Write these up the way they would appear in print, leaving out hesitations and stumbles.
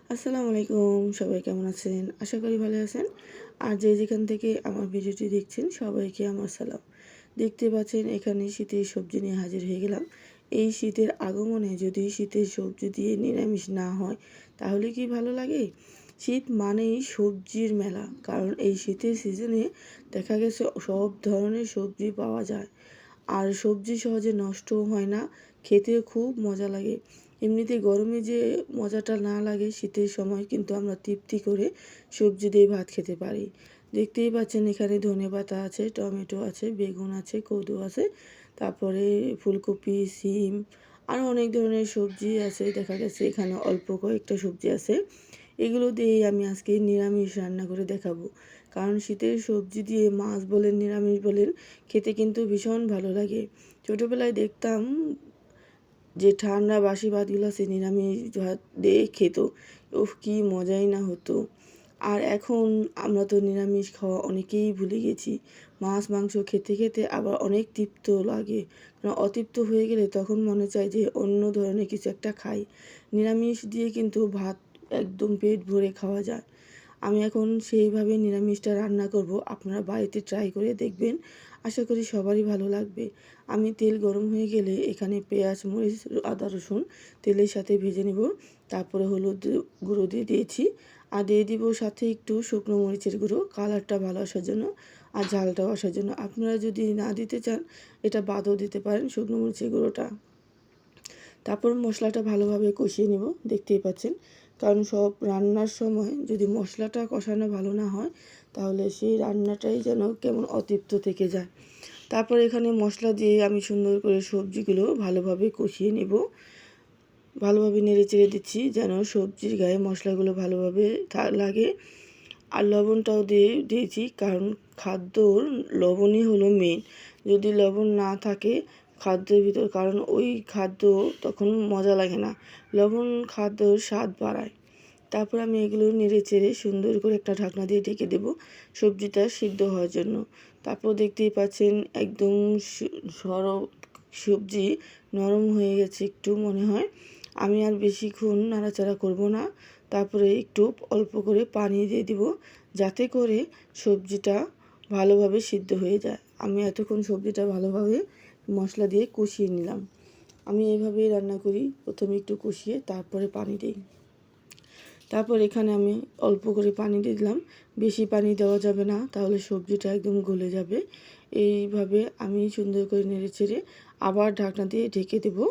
আসসালামু আলাইকুম, সবাই কেমন আছেন? আশা করি ভালো আছেন। আর যে যেখান থেকে আমার ভিডিওটি দেখছেন সবাইকে আমার সালাম। দেখতে পাচ্ছেন এখানে শীতের সবজি নিয়ে হাজির হয়ে গেলাম। এই শীতের আগমনে যদি শীতের সবজি দিয়ে নিরামিষ না হয় তাহলে কি ভালো লাগে? শীত মানেই সবজির মেলা, কারণ এই শীতের সিজনে দেখা গেছে সব ধরনের সবজি পাওয়া যায়। আর সবজি সহজে নষ্টও হয় না, খেতেও খুব মজা লাগে। এমনিতে গরমে যে মজাটা না লাগে, শীতের সময় কিন্তু আমরা তৃপ্তি করে সবজি দিয়ে ভাত খেতে পারি। দেখতেই পাচ্ছেন এখানে ধনেপাতা আছে, টমেটো আছে, বেগুন আছে, কদু আছে, তারপরে ফুলকপি, সিম, আরও অনেক ধরনের সবজি আছে। দেখা গেছে এখানে অল্প কয়েকটা সবজি আছে। এগুলো দিয়েই আমি আজকে নিরামিষ রান্না করে দেখাবো। কারণ শীতের সবজি দিয়ে মাছ বলেন, নিরামিষ বলেন, খেতে কিন্তু ভীষণ ভালো লাগে। ছোটোবেলায় দেখতাম যে ঠান্ডা বাসি ভাতগুলো আছে নিরামিষ ভাত দিয়ে খেত। উফ, কী মজাই না হতো। আর এখন আমরা তো নিরামিষ খাওয়া অনেকেই ভুলে গেছি। মাছ মাংস খেতে খেতে আবার অনেক তৃপ্ত লাগে। অতৃপ্ত হয়ে গেলে তখন মনে চায় যে অন্য ধরনের কিছু একটা খাই। নিরামিষ দিয়ে কিন্তু ভাত একদম পেট ভরে খাওয়া যায়। আমি এখন সেইভাবে নিরামিষটা রান্না করব। আপনারা বাড়িতে ট্রাই করে দেখবেন। আশা করি সবারই ভালো লাগবে। আমি তেল গরম হয়ে গেলে এখানে পেঁয়াজ, মরিচ, আদা, রসুন তেলের সাথে ভেজে নেব। তারপরে হলুদ গুঁড়ো দিয়ে দিয়েছি। আর দিয়ে দিব সাথে একটু শুকনো মরিচের গুঁড়ো, কালারটা ভালো আসার জন্য আর ঝালটাও আসার জন্য। আপনারা যদি না দিতে চান এটা বাদও দিতে পারেন, শুকনো মরিচের গুঁড়োটা। তারপর মশলাটা ভালোভাবে কষিয়ে নেব। দেখতেই পাচ্ছেন, কারণ সব রান্নার সময় যদি মশলাটা কষানো ভালো না হয় তাহলে সেই রান্নাটাই যেন কেমন অতৃপ্ত থেকে যায়। তারপর এখানে মশলা দিয়ে আমি সুন্দর করে সবজিগুলো ভালোভাবে কষিয়ে নেব। ভালোভাবে নেড়ে চেড়ে দিচ্ছি যেন সবজির গায়ে মশলাগুলো ভালোভাবে লাগে। আর লবণটাও দিয়েছি, কারণ খাদ্যর লবণই হলো মেন। যদি লবণ না থাকে খাদ্যের ভিতর, কারণ ওই খাদ্য তখন মজা লাগে না। লবণ খাদ্যর স্বাদ বাড়ায়। তারপর আমি এগুলো নেড়ে চেড়ে সুন্দর করে একটা ঢাকনা দিয়ে ঢেকে দেবো সবজিটা সিদ্ধ হওয়ার জন্য। তারপর দেখতেই পাচ্ছেন একদম সবজি নরম হয়ে গেছে একটু মনে হয়। আমি আর বেশিক্ষণ নাড়াচাড়া করব না। তারপরে একটু অল্প করে পানি দিয়ে দিব, যাতে করে সবজিটা ভালোভাবে সিদ্ধ হয়ে যায়। আমি এতক্ষণ সবজিটা ভালোভাবে মশলা দিয়ে কষিয়ে নিলাম। আমি এইভাবেই রান্না করি, প্রথমে একটু কষিয়ে তারপরে পানি দিই। তারপর এখানে আমি অল্প করে পানি দিয়ে দিলাম। বেশি পানি দেওয়া যাবে না, তাহলে সবজিটা একদম গলে যাবে। এইভাবে আমি সুন্দর করে নেড়ে চেড়ে আবার ঢাকনা দিয়ে ঢেকে দেবো।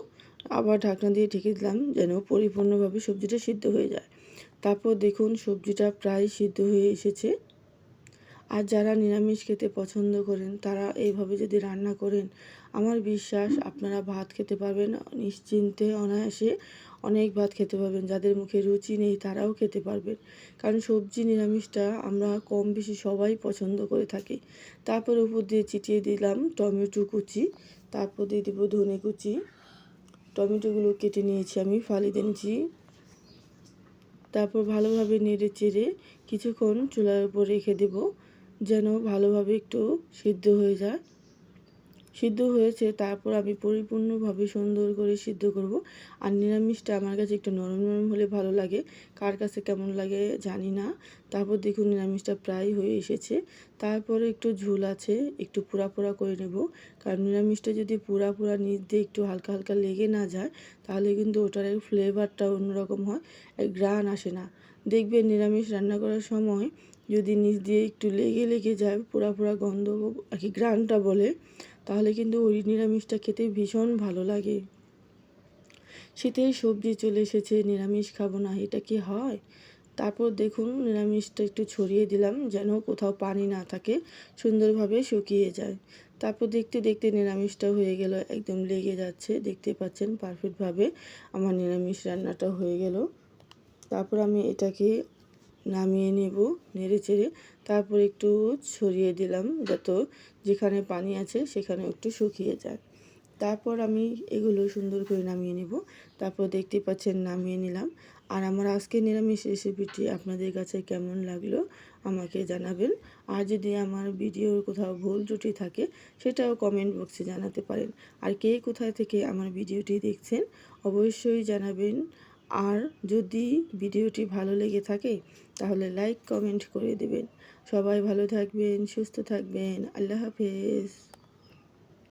আবার ঢাকনা দিয়ে ঢেকে দিলাম যেন পরিপূর্ণভাবে সবজিটা সিদ্ধ হয়ে যায়। তারপর দেখুন সবজিটা প্রায় সিদ্ধ হয়ে এসেছে। আর যারা নিরামিষ খেতে পছন্দ করেন তারা এইভাবে যদি রান্না করেন, আমার বিশ্বাস আপনারা ভাত খেতে পারবেন নিশ্চিন্তে, অনায়াসে অনেক ভাত খেতে পারবেন। যাদের মুখে রুচি নেই তারাও খেতে পারবেন, কারণ সবজি নিরামিষটা আমরা কম বেশি সবাই পছন্দ করে থাকি। তারপর উপর দিয়ে ছিটিয়ে দিলাম টমেটো কুচি, তারপর দিয়ে দেবো ধনে কুচি। টমেটোগুলো কেটে নিয়েছি, আমি ফালি দিয়েছি। তারপর ভালোভাবে নেড়ে চেড়ে কিছুক্ষণ চুলার উপর রেখে দেব যেন ভালোভাবে একটু সিদ্ধ হয়ে যায়। সিদ্ধ হয়েছে, তারপর আমি পরিপূর্ণভাবে সুন্দর করে সিদ্ধ করব। আর নিরামিষটা আমার কাছে একটু নরম নরম হলে ভালো লাগে, কার কাছে কেমন লাগে জানি না। তারপর দেখুন নিরামিষটা প্রায় হয়ে এসেছে। তারপরে একটু ঝোল আছে, একটু পোড়া পোড়া করে নেব, কারণ নিরামিষটা যদি পোড়া পোড়া নিচ দিয়ে একটু হালকা হালকা লেগে না যায় তাহলে কিন্তু ওটার ফ্লেভারটা অন্যরকম হয়, ঘ্রাণ আসে না। দেখবেন নিরামিষ রান্না করার সময় যদি নিচ দিয়ে একটু লেগে লেগে যায়, পোড়া পোড়া গন্ধ আর কি ঘ্রাণটা বলে, তাহলে কিন্তু ওই নিরামিষটা খেতে ভীষণ ভালো লাগে। শীতের সবজি চলে এসেছে, নিরামিষ খাবো না, এটা কি হয়? তারপর দেখুন নিরামিষটা একটু ছড়িয়ে দিলাম যেন কোথাও পানি না থাকে, সুন্দরভাবে শুকিয়ে যায়। তারপর দেখতে দেখতে নিরামিষটা হয়ে গেল, একদম লেগে যাচ্ছে। দেখতে পাচ্ছেন পারফেক্টভাবে আমার নিরামিষ রান্নাটা হয়ে গেল। তারপর আমি এটাকে নামিয়ে নেব নেড়ে চেড়ে। তারপর একটু ছড়িয়ে দিলাম যত যেখানে পানি আছে সেখানে একটু শুকিয়ে যায়। তারপর আমি এগুলো সুন্দর করে নামিয়ে নেব। তারপর দেখতে পাচ্ছেন নামিয়ে নিলাম। আর আমার আজকে নিরামিষ রেসিপিটি আপনাদের কাছে কেমন লাগলো আমাকে জানাবেন। আর যদি আমার ভিডিওর কোথাও ভুল ত্রুটি থাকে সেটাও কমেন্ট বক্সে জানাতে পারেন। আর কে কোথায় থেকে আমার ভিডিওটি দেখছেন অবশ্যই জানাবেন। আর যদি ভিডিওটি ভালো লেগে থাকে তাহলে লাইক কমেন্ট করে দেবেন। সবাই ভালো থাকবেন, সুস্থ থাকবেন। আল্লাহ হাফেজ।